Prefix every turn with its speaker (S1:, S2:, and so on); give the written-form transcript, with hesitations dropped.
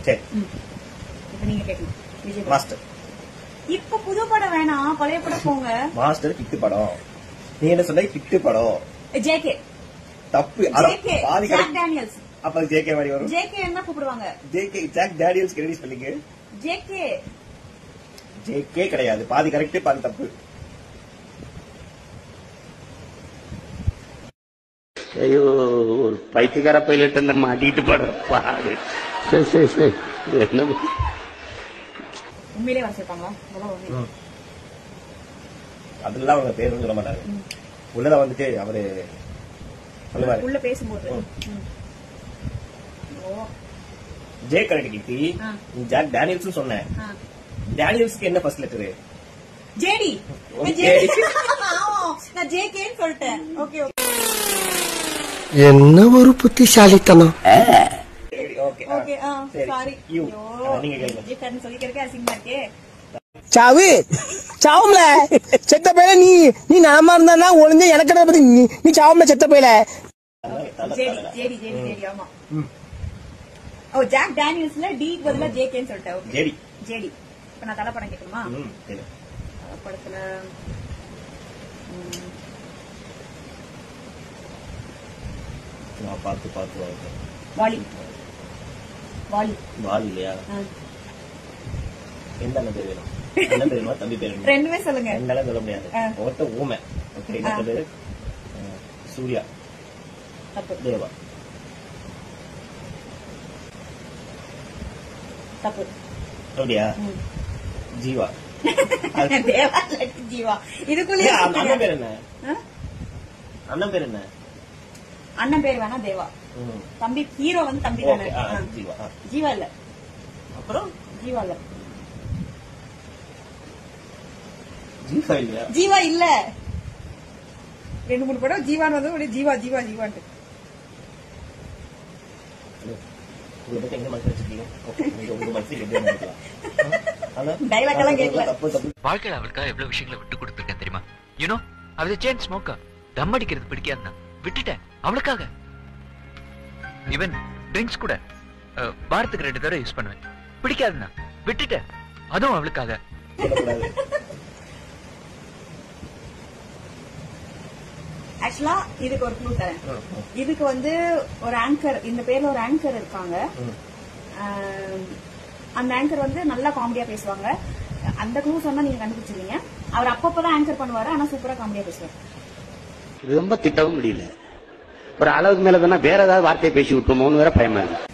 S1: சரி
S2: இப்ப நீங்க கேட்கணும். விஜய்
S1: மாஸ்டர்.
S2: இப்ப புது படம் வேணாம், பழைய படம் போங்க.
S1: மாஸ்டர் கிட்டு படம். நீ என்ன சொன்ன? கிட்டு படம்.
S2: ஜேகே
S1: தப்பு. பாதி
S2: ஜாக் டேனியல்ஸ்.
S1: அப்ப ஜேகே மாதிரி வரும்.
S2: ஜேகே என்ன கூப்பிடுவாங்க?
S1: JK Jack Daniels credit spelling.
S2: JK
S1: JK கிடையாது. பாதி கரெக்ட் பாதி தப்பு.
S3: ஐயோ ஒரு பைத்தியக்கார பைலட் அந்த மாட்டிட்டு படுற பாடு. சரி சரி சரி என்ன
S2: உண்மையிலே வரைச்சிருப்பாங்களா?
S1: அதெல்லாம் அவங்க பேர் சொல்ல மாட்டாங்க. உள்ளத வந்துட்டு அவரு சொல்லுவாரு
S2: உள்ள பேசும்போது.
S1: ஜே கரெக்ட் கிட்டி. ஜாக் டேனியல்ஸ் சொன்னேன். டேனியல்ஸ்க்கு என்ன ஃபர்ஸ்ட் லெட்டர்?
S2: ஜேடி. நான் ஜேகேன்னு சொல்லிட்டேன். Okay okay.
S4: என்ன ஒரு புத்திசாலித்தனம்.
S1: Okay okay. Sorry you. நீங்க கேளுங்க. ஜே கரெக்ட் சொல்லிக்கிறதுக்கு அசிங்கமா இருக்கே.
S4: சாவு சாவும்ல செத்த பையல. நீ நாம இருந்தா ஒளிஞ்ச எனக்கு பத்தி நீ சாவும்ல செத்த பையல.
S2: JD JD JD JD. ஆமா. ஓ ஜாக் டேனியல்ஸ்ல டி க்கு பதிலா ஜேகேன்னு சொல்லிட்டேன். Okay JD JD. இப்ப நான் தலை படம் கேட்கணுமா? படத்துல
S1: பார்த்து பார்த்து
S2: வாலி. வாலி
S1: வாலி இல்லையா? எந்த அண்ணன் பேர் வேணும்? அண்ணன் பேருமா தம்பி பேர்?
S2: ரெண்டுமே சொல்லுங்க.
S1: ரெண்டாலும் சொல்ல முடியாது. ஒருத்த ஊமை. ஓகே என்ன பேரு? சூர்யா.
S2: தப்பு.
S1: தேவா.
S2: தப்பு.
S1: அப்படியா? ஜீவா.
S2: தேவா ஜீவா. இதுக்குள்ளே
S1: அண்ணன் பேர் என்ன? அண்ணன் பேர் என்ன?
S2: அண்ணன் பேர் வேணா தேவா. தம்பி ஹீரோ வந்து தம்பி தானே?
S1: ஜீவா.
S2: ஜீவா இல்ல.
S1: அப்புறம்
S2: ஜீவா இல்ல.
S1: ஜீவா இல்லையா?
S2: ஜீவா இல்ல. 2-3 படம் ஜீவான் வந்து ஜீவா ஜீவா ஜீவான்ட்டு.
S1: உங்களை பத்தி எங்க மனசு வச்சிருக்கீங்க? உங்க மனசுக்கு எப்படி நினைக்கலாம்?
S2: டைலாக் எல்லாம் கேட்கல.
S5: வாழ்க்கையில அவளுக்காக எவ்வளவு விஷயங்களை விட்டு கொடுத்துருக்கேன் தெரியுமா? யூனோ அவ சேஞ்ச் ஸ்மோக்கர். தம் அடிக்கிறது பிடிக்காதுன்னா விட்டுட்டேன் அவளுக்காக. ஈவன் ட்ரிங்க்ஸ் கூட வாரத்துக்கு 2 தடவை யூஸ் பண்ணுவேன். பிடிக்காதுன்னா விட்டுட்டேன். அதுவும் அவளுக்காக.
S2: ஆக்சுவலா இதுக்கு ஒரு க்ளூ தரேன். இதுக்கு வந்து ஒரு ஆங்கர், இந்த பேர்ல ஒரு ஆங்கர் இருக்காங்க. அந்த ஆங்கர் வந்து நல்லா காமெடியா பேசுவாங்க. அந்த க்ளூ சொன்னா நீங்க கண்டுபிடிச்சிருவீங்க. அவர் அப்பப்பதான் ஆங்கர் பண்ணுவாரு, ஆனா சூப்பரா காமெடியா பேசுவார்.
S3: ரொம்ப திட்டவும் முடியல. ஒரு அளவுக்கு மேல தானே வேற ஏதாவது வார்த்தையை பேசி விட்டுமோன்னு வேற பயமா இருக்கு.